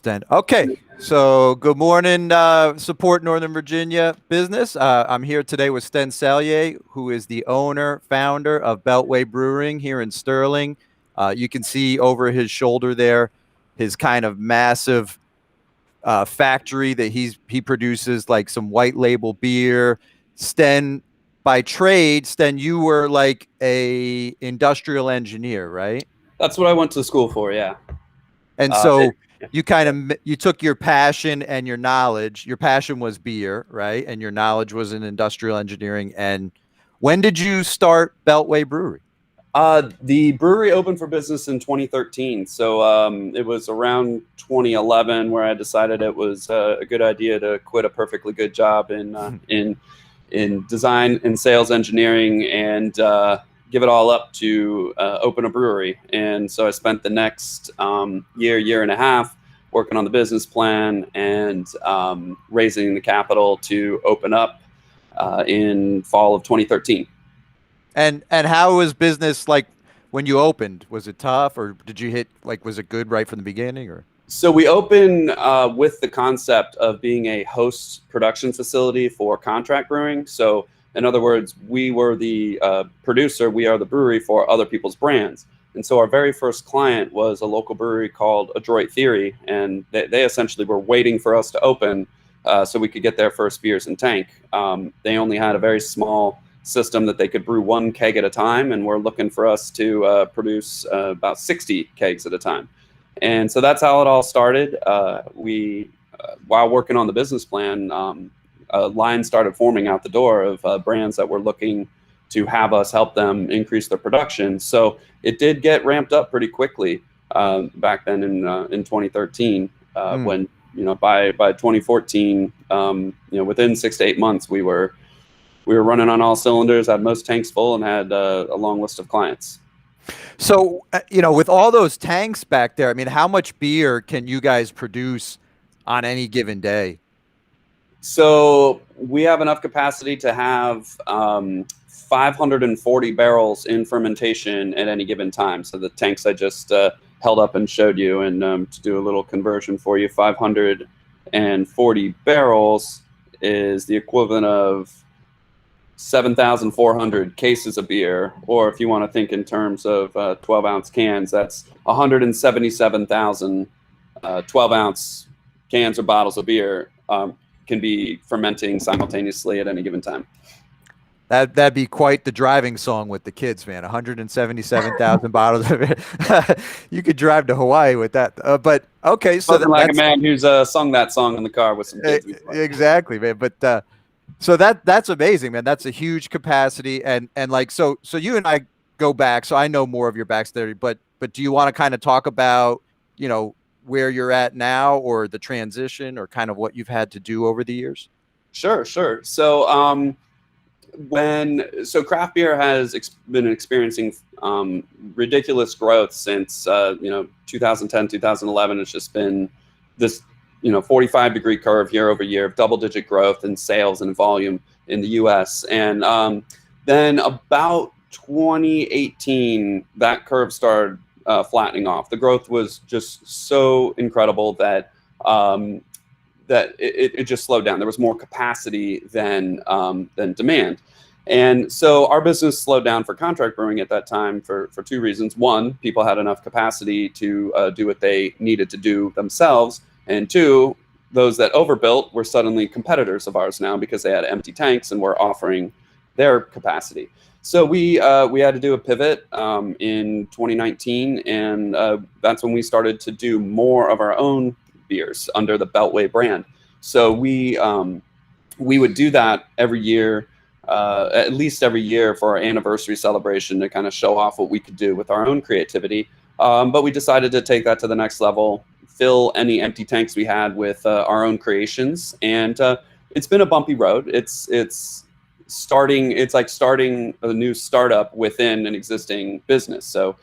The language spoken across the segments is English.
Sten. Okay, so good morning, support Northern Virginia business. I'm here today with Sten Sallier, who is the owner, founder of Beltway Brewing here in Sterling. You can see over his shoulder there his kind of massive factory that he produces like some white label beer. Sten, by trade, Sten, you were like a industrial engineer, right? That's what I went to school for. Yeah. And Uh, so it- you kind of you took your passion and your knowledge. Your passion was beer, right? And your knowledge was in industrial engineering. And when did you start Beltway Brewery? the brewery opened for business in 2013. So it was around 2011 where I decided it was a good idea to quit a perfectly good job in design and sales engineering and give it all up to open a brewery. And so I spent the next year and a half working on the business plan and raising the capital to open up in fall of 2013. And how was business like when you opened? Was it tough, or did you hit like was it good right from the beginning? Or So we open with the concept of being a host production facility for contract brewing. So in other words, we were the producer, we are the brewery for other people's brands. And so our very first client was a local brewery called Adroit Theory, and they essentially were waiting for us to open so we could get their first beers in tank. They only had a very small system that they could brew one keg at a time, and we're looking for us to produce about 60 kegs at a time. And so that's how it all started. While working on the business plan, a line started forming out the door of brands that were looking to have us help them increase their production. So it did get ramped up pretty quickly back then in 2013. mm. When by 2014, within 6 to 8 months, we were running on all cylinders, had most tanks full, and had a long list of clients. So with all those tanks back there, I mean, how much beer can you guys produce on any given day? So we have enough capacity to have 540 barrels in fermentation at any given time. So the tanks I just held up and showed you, and to do a little conversion for you, 540 barrels is the equivalent of 7,400 cases of beer, or if you want to think in terms of 12-ounce cans, that's 177,000 12-ounce cans or bottles of beer can be fermenting simultaneously at any given time. That'd be quite the driving song with the kids, man. 177,000 bottles of it. You could drive to Hawaii with that. But okay, so Spoken like a that's man who's sung that song in the car with some kids. exactly, man. But so that's amazing, man. That's a huge capacity, and like so you and I go back, so I know more of your backstory. But do you want to kind of talk about where you're at now, or the transition, or kind of what you've had to do over the years? Sure. So craft beer has been experiencing ridiculous growth since 2010, 2011. It's just been this 45-degree curve year over year of double-digit growth in sales and volume in the U.S. And then about 2018, that curve started flattening off. The growth was just so incredible that it just slowed down. There was more capacity than demand. And so our business slowed down for contract brewing at that time for two reasons. One, people had enough capacity to do what they needed to do themselves. And two, those that overbuilt were suddenly competitors of ours now because they had empty tanks and were offering their capacity. So we had to do a pivot in 2019, and that's when we started to do more of our own beers under the Beltway brand. So we would do that every year, at least every year for our anniversary celebration to kind of show off what we could do with our own creativity. But we decided to take that to the next level, fill any empty tanks we had with our own creations, and it's been a bumpy road. It's like starting a new startup within an existing business. So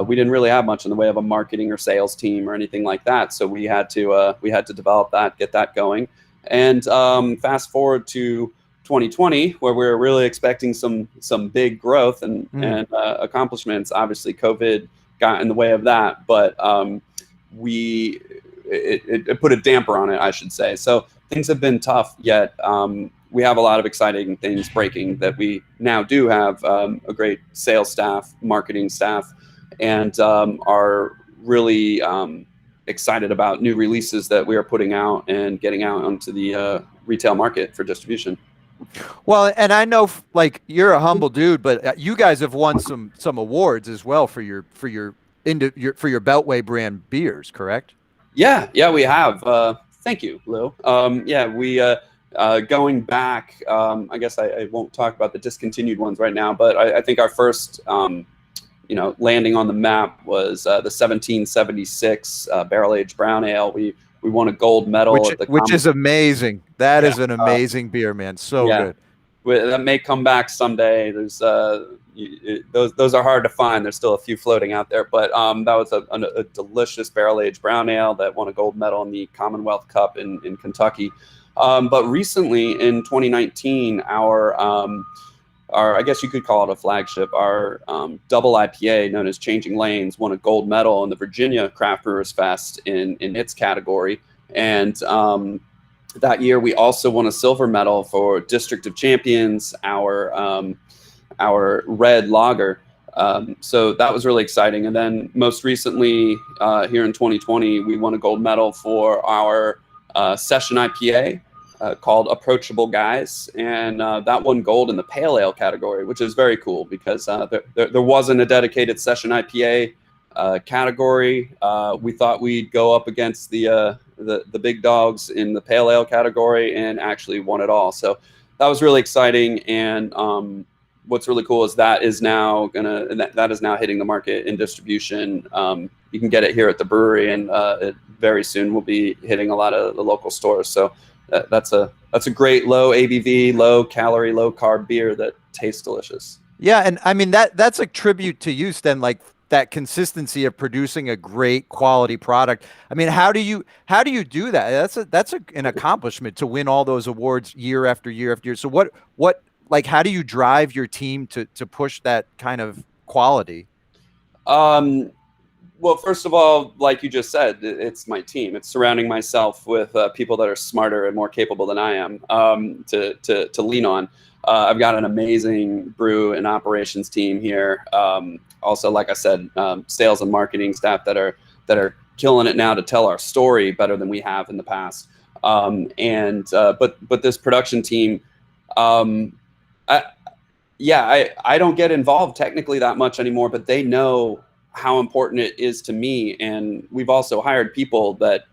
we didn't really have much in the way of a marketing or sales team or anything like that. So we had to develop that, get that going, and fast forward to 2020, where we were really expecting some big growth and accomplishments. Obviously, COVID got in the way of that, but we it put a damper on it, I should say. So things have been tough, yet we have a lot of exciting things breaking that we now do have a great sales staff, marketing staff, and are really excited about new releases that we are putting out and getting out onto the retail market for distribution. Well, and I know like you're a humble dude, but you guys have won some awards as well for your Beltway brand beers, correct? Yeah, we have. Thank you, Lou. Yeah, we going back. I guess I won't talk about the discontinued ones right now, but I think our first, landing on the map was the 1776 barrel aged brown ale. We won a gold medal at the Which is amazing. That Yeah, is an amazing beer, man. So yeah. good. That may come back someday. There's those are hard to find. There's still a few floating out there, but that was a delicious barrel aged brown ale that won a gold medal in the Commonwealth Cup in Kentucky. But recently in 2019, our I guess you could call it a flagship, our double IPA known as Changing Lanes won a gold medal in the Virginia Craft Brewers Fest in its category, and that year we also won a silver medal for District of Champions, our red lager. So that was really exciting. And then most recently, here in 2020, we won a gold medal for our session IPA called Approachable Guys. And that won gold in the pale ale category, which is very cool because there wasn't a dedicated session IPA category. We thought we'd go up against the big dogs in the pale ale category and actually won it all. So that was really exciting. And what's really cool is that is now hitting the market in distribution. You can get it here at the brewery, and it very soon will be hitting a lot of the local stores. So that's a great low ABV, low calorie, low carb beer that tastes delicious. Yeah, and I mean that's a tribute to you, Sten, like that consistency of producing a great quality product. I mean, how do you do that? That's an accomplishment to win all those awards year after year after year. So what like how do you drive your team to push that kind of quality? Well, first of all, like you just said, it's my team. It's surrounding myself with people that are smarter and more capable than I am to lean on. I've got an amazing brew and operations team here. Also, like I said, sales and marketing staff that are killing it now to tell our story better than we have in the past. But this production team, I don't get involved technically that much anymore, but they know how important it is to me. And we've also hired people that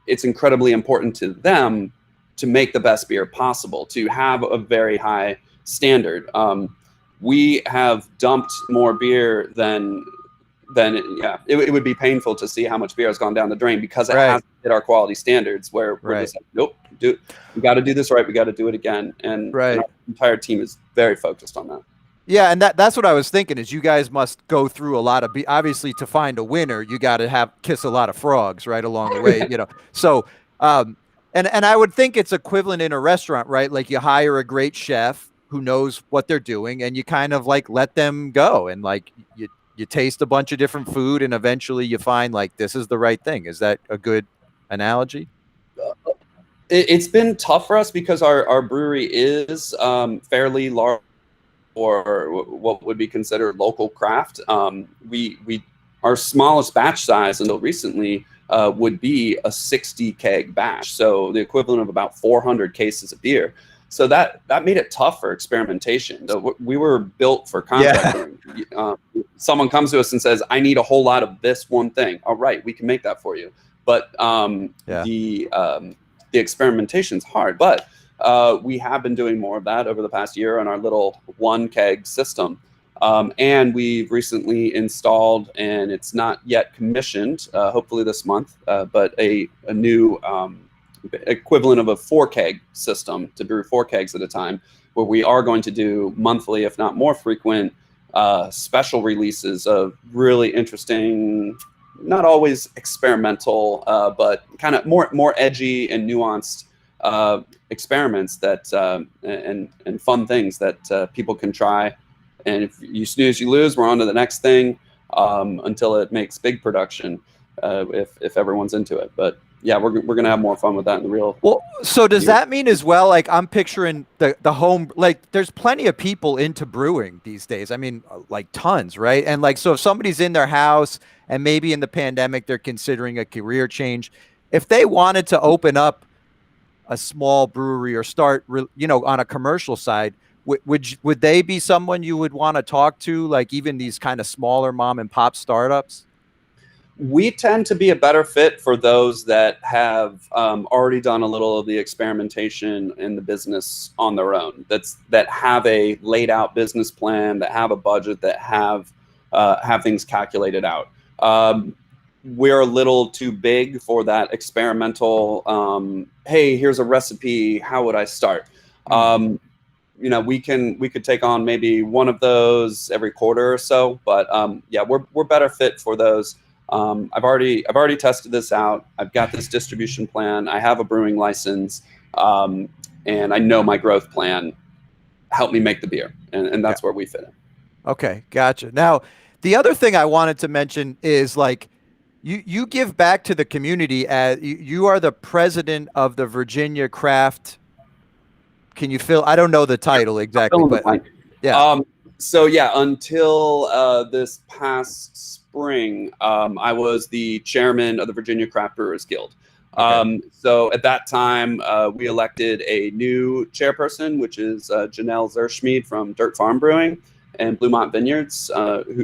it's incredibly important to them to make the best beer possible, to have a very high standard. We have dumped more beer than it would be painful to see how much beer has gone down the drain because it hasn't hit our quality standards, where we're just like, nope, we got to do this right. We got to do it again. And our entire team is very focused on that. Yeah, and that's what I was thinking is you guys must go through a lot of obviously to find a winner, you got to kiss a lot of frogs right along the way, So and I would think it's equivalent in a restaurant, right? Like you hire a great chef who knows what they're doing and you kind of like let them go and like you taste a bunch of different food and eventually you find like this is the right thing. Is that a good analogy? It's been tough for us because our brewery is fairly large or what would be considered local craft. Our smallest batch size until recently would be a 60 keg batch, so the equivalent of about 400 cases of beer. So that made it tough for experimentation. We were built for contract. Yeah. Someone comes to us and says, "I need a whole lot of this one thing." All right, we can make that for you. But the experimentation's hard. But we have been doing more of that over the past year on our little 1 keg system. And we've recently installed, and it's not yet commissioned, hopefully this month, but a new equivalent of a 4 keg system to brew 4 kegs at a time, where we are going to do monthly, if not more frequent, special releases of really interesting, not always experimental, but kind of more edgy and nuanced experiments that and fun things that people can try. And if you snooze, you lose. We're on to the next thing until it makes big production, if everyone's into it. But yeah, we're gonna have more fun with that in the real. Well, so does that mean as well, like I'm picturing the home, like there's plenty of people into brewing these days. I mean, like tons, right? And like, so if somebody's in their house and maybe in the pandemic, they're considering a career change, if they wanted to open up a small brewery or start, on a commercial side, would they be someone you would want to talk to, like even these kind of smaller mom and pop startups? We tend to be a better fit for those that have already done a little of the experimentation in the business on their own. That have a laid out business plan, that have a budget, that have things calculated out. We're a little too big for that experimental. Hey, here's a recipe. How would I start? We could take on maybe one of those every quarter or so, but yeah, we're better fit for those. I've already tested this out. I've got this distribution plan. I have a brewing license, and I know my growth plan. Help me make the beer, and that's where we fit in. Okay, gotcha. Now, the other thing I wanted to mention is like you give back to the community as you are the president of the Virginia Craft. Can you fill? I don't know the title exactly, but yeah. So yeah, until this past spring, I was the chairman of the Virginia Craft Brewers Guild. Okay. So at that time, we elected a new chairperson, which is Janelle Zerschmied from Dirt Farm Brewing and Bluemont Vineyards.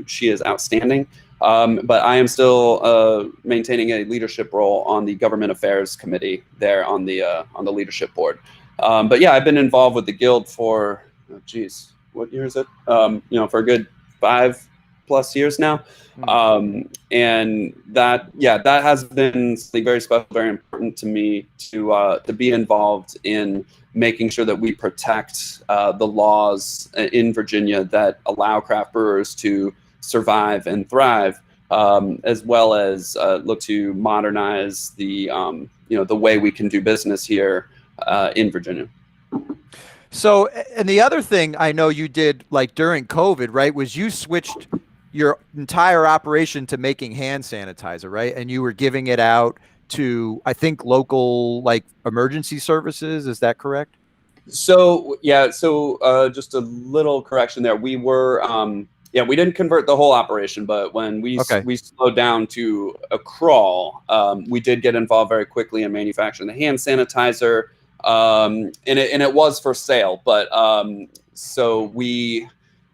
She is outstanding. But I am still maintaining a leadership role on the Government Affairs Committee there on the leadership board. But yeah, I've been involved with the guild for, what year is it? For a good 5+ years now. And that has been something very special, very important to me to be involved in making sure that we protect the laws in Virginia that allow craft brewers to survive and thrive, as well as look to modernize the way we can do business here in Virginia. So, and the other thing I know you did like during COVID, right, was you switched your entire operation to making hand sanitizer, right? And you were giving it out to, I think, local like emergency services. Is that correct? So yeah, just a little correction there. We were we didn't convert the whole operation, but when we slowed down to a crawl, we did get involved very quickly in manufacturing the hand sanitizer. And it was for sale, but so we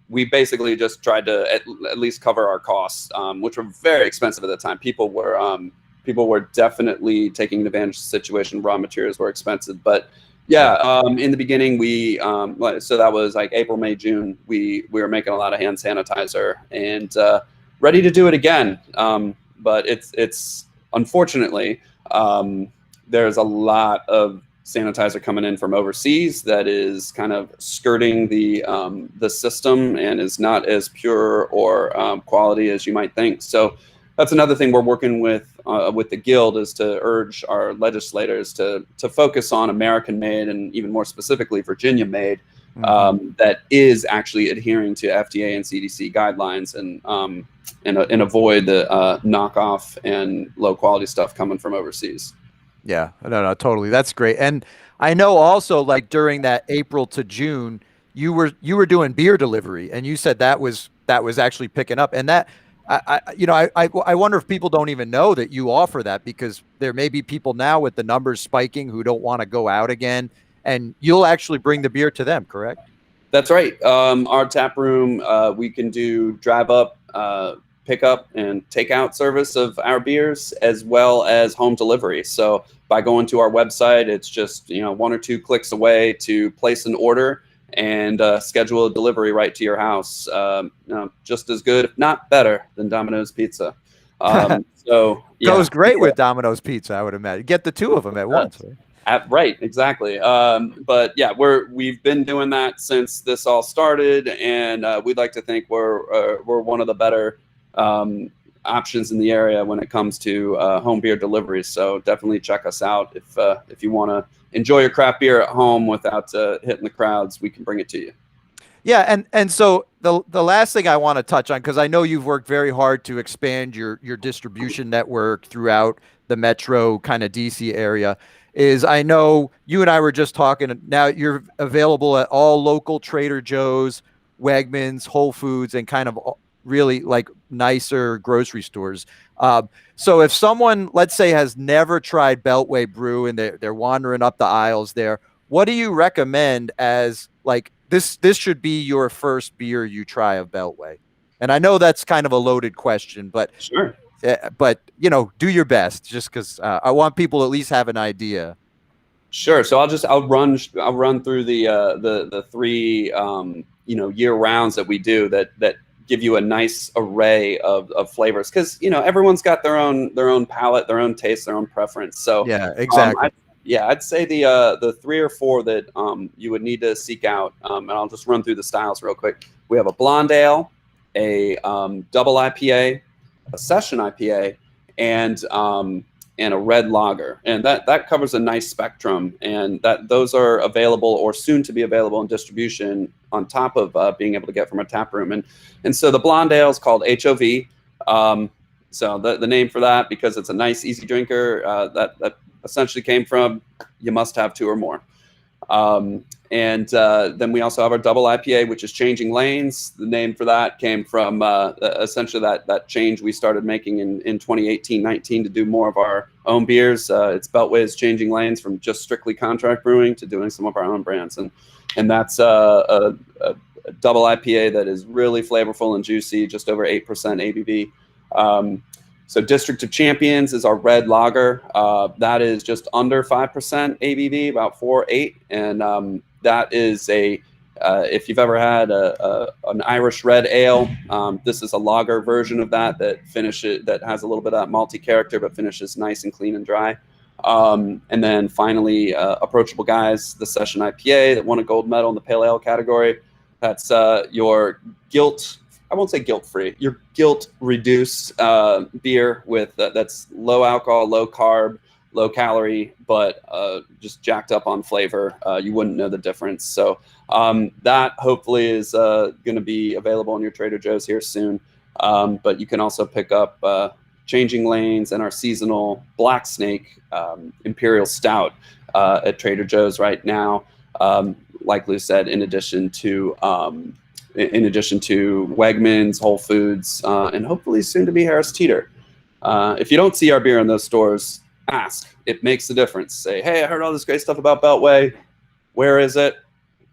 basically just tried to at least cover our costs, which were very expensive at the time. People were definitely taking advantage of the situation. Raw materials were expensive, but yeah, in the beginning so that was like April, May, June. We were making a lot of hand sanitizer and ready to do it again. But it's unfortunately there's a lot of sanitizer coming in from overseas that is kind of skirting the system and is not as pure or quality as you might think. So that's another thing we're working with the guild, is to urge our legislators to focus on American made, and even more specifically Virginia made, that is actually adhering to FDA and CDC guidelines, and avoid the knockoff and low quality stuff coming from overseas. Yeah, no, totally. That's great. And I know also like during that April to June, you were doing beer delivery, and you said that was actually picking up. And that I wonder if people don't even know that you offer that, because there may be people now with the numbers spiking who don't want to go out again, and you'll actually bring the beer to them, correct? That's right. Our tap room, we can do drive up, pick up, and takeout service of our beers, as well as home delivery. So by going to our website, it's just 1 or 2 clicks away to place an order and schedule a delivery right to your house. Just as good, if not better, than Domino's Pizza. So yeah. Goes great with Domino's Pizza, I would imagine. Get the two of them at once. Right? Right, exactly. But yeah, we've been doing that since this all started, and we'd like to think we're one of the better options in the area when it comes to home beer deliveries. So definitely check us out if you want to enjoy your craft beer at home without hitting the crowds. We can bring it to you. Yeah, and so the last thing I want to touch on, because I know you've worked very hard to expand your distribution network throughout the metro kind of DC area, is I know you and I were just talking. Now you're available at all local Trader Joe's, Wegmans, Whole Foods, and kind of really like nicer grocery stores. So if someone, let's say, has never tried Beltway Brew and they're wandering up the aisles there, what do you recommend as like this should be your first beer you try of Beltway? And I know that's kind of a loaded question, Sure. but do your best just because I want people to at least have an idea. Sure. So I'll run through the three year rounds that we do that give you a nice array of flavors, because everyone's got their own palate, their own taste, their own preference. So Yeah, exactly. I'd say the three or four that you would need to seek out, and I'll just run through the styles real quick. We have a blonde ale, a double IPA, a session IPA, and a red lager, and that covers a nice spectrum, and those are available or soon to be available in distribution on top of being able to get from a tap room. And so the blonde ale is called HOV. So the name for that, because it's a nice easy drinker, that essentially came from you must have two or more. And then we also have our double IPA, which is Changing Lanes. The name for that came from essentially that change we started making in 2018-19 to do more of our own beers. It's Beltway's Changing Lanes, from just strictly contract brewing to doing some of our own brands. And that's a double IPA that is really flavorful and juicy, just over 8% ABV. So District of Champions is our red lager. That is just under 5% ABV, about 4.8. And that is if you've ever had an Irish red ale, this is a lager version of that that has a little bit of that malty character, but finishes nice and clean and dry. And then finally, Approachable Guys, the Session IPA that won a gold medal in the Pale Ale category. That's your I won't say guilt-free, your guilt-reduced beer with that's low alcohol, low carb, low calorie, but just jacked up on flavor. You wouldn't know the difference. So that hopefully is going to be available in your Trader Joe's here soon. But you can also pick up Changing Lanes and our seasonal Black Snake Imperial Stout at Trader Joe's right now. Like Lou said, in addition to Wegmans, Whole Foods, and hopefully soon to be Harris Teeter. If you don't see our beer in those stores, ask. It makes a difference. Say, hey, I heard all this great stuff about Beltway. Where is it?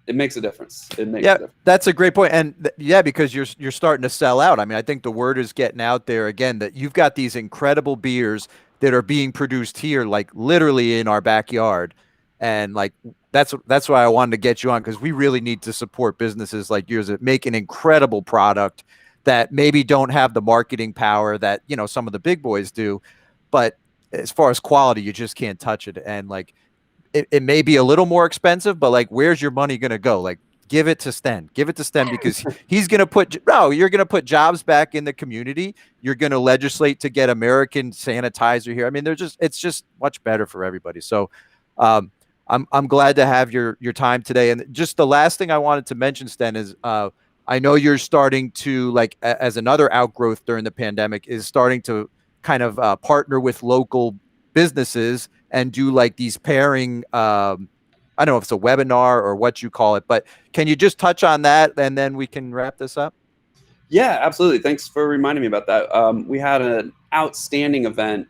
It makes a difference. It makes a difference. That's a great point. And because you're starting to sell out. I mean, I think the word is getting out there again that you've got these incredible beers that are being produced here, like literally in our backyard. And like that's why I wanted to get you on, because we really need to support businesses like yours that make an incredible product that maybe don't have the marketing power that some of the big boys do, but as far as quality, you just can't touch it. And like it may be a little more expensive, but like where's your money going to go? Like give it to Sten, because he's going to you're going to put jobs back in the community. You're going to legislate to get American sanitizer here. I mean, it's just much better for everybody. So I'm glad to have your time today. And just the last thing I wanted to mention, Sten, is I know you're starting to, like, as another outgrowth during the pandemic, is starting to kind of partner with local businesses and do like these pairing. I don't know if it's a webinar or what you call it, but can you just touch on that and then we can wrap this up? Yeah, absolutely. Thanks for reminding me about that. We had an outstanding event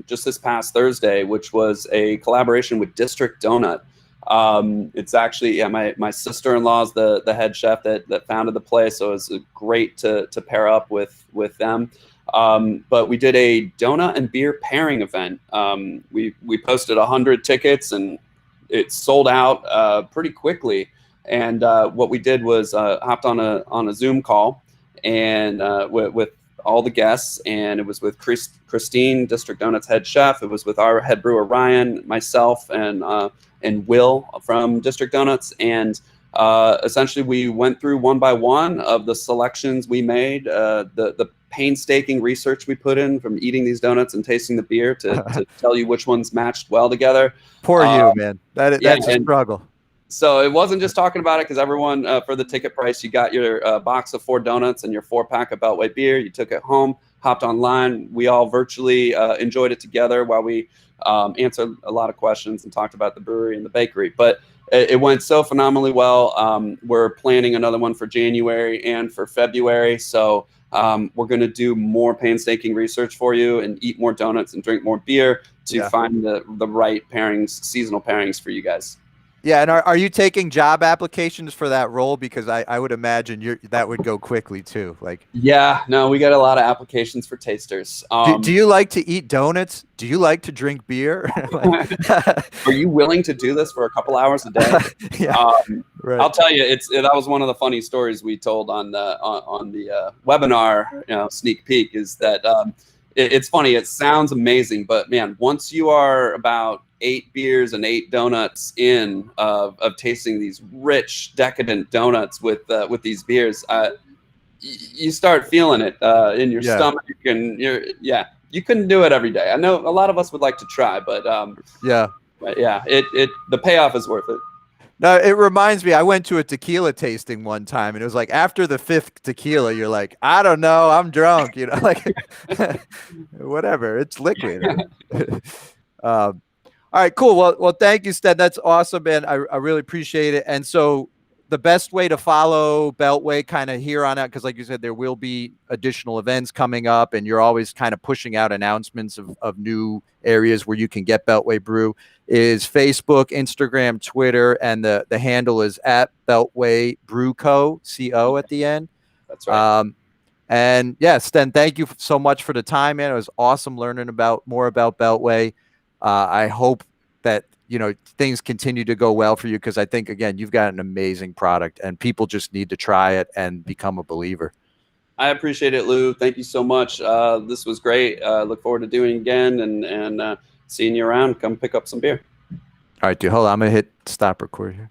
just this past Thursday, which was a collaboration with District Donut. It's actually, my sister-in-law is the head chef that founded the place, so it's great to pair up with them. But we did a donut and beer pairing event. We posted 100 tickets and it sold out pretty quickly. And what we did was hopped on a Zoom call and with all the guests, and it was with Christine, District Donut's head chef. It was with our head brewer Ryan, myself, and Will from District Donuts. And essentially, we went through one by one of the selections we made, the painstaking research we put in from eating these donuts and tasting the beer to tell you which ones matched well together. Poor you, man. That's a struggle. So it wasn't just talking about it, because everyone, for the ticket price, you got your box of 4 donuts and your 4-pack of Beltway beer. You took it home. hopped online. We all virtually enjoyed it together while we answered a lot of questions and talked about the brewery and the bakery. But it went so phenomenally well. We're planning another one for January and for February. So we're going to do more painstaking research for you and eat more donuts and drink more beer to find the right pairings, seasonal pairings for you guys. Yeah, and are you taking job applications for that role? Because I would imagine that would go quickly too. Like, yeah, no, we got a lot of applications for tasters. do you like to eat donuts? Do you like to drink beer? Are you willing to do this for a couple hours a day? Yeah, right. I'll tell you, that was one of the funny stories we told on the webinar, sneak peek, is that it's funny. It sounds amazing, but man, once you are about 8 beers and 8 donuts in of tasting these rich, decadent donuts with these beers, you start feeling it in your stomach, and you couldn't do it every day. I know a lot of us would like to try, but yeah, the payoff is worth it. No, it reminds me, I went to a tequila tasting one time, and it was like after the 5th tequila, you're like, I don't know, I'm drunk, like whatever, it's liquid. All right, cool. Well, thank you, Sted. That's awesome, man. I really appreciate it. And so the best way to follow Beltway kind of here on out, because like you said, there will be additional events coming up, and you're always kind of pushing out announcements of new areas where you can get Beltway Brew, is Facebook, Instagram, Twitter, and the handle is at Beltway Brew Co. CO at the end. That's right. And yeah, Sten, thank you so much for the time, man. It was awesome learning more about Beltway. I hope that things continue to go well for you, because I think, again, you've got an amazing product and people just need to try it and become a believer. I appreciate it, Lou. Thank you so much. This was great. Look forward to doing it again and seeing you around. Come pick up some beer. All right, dude. Hold on. I'm going to hit stop record here.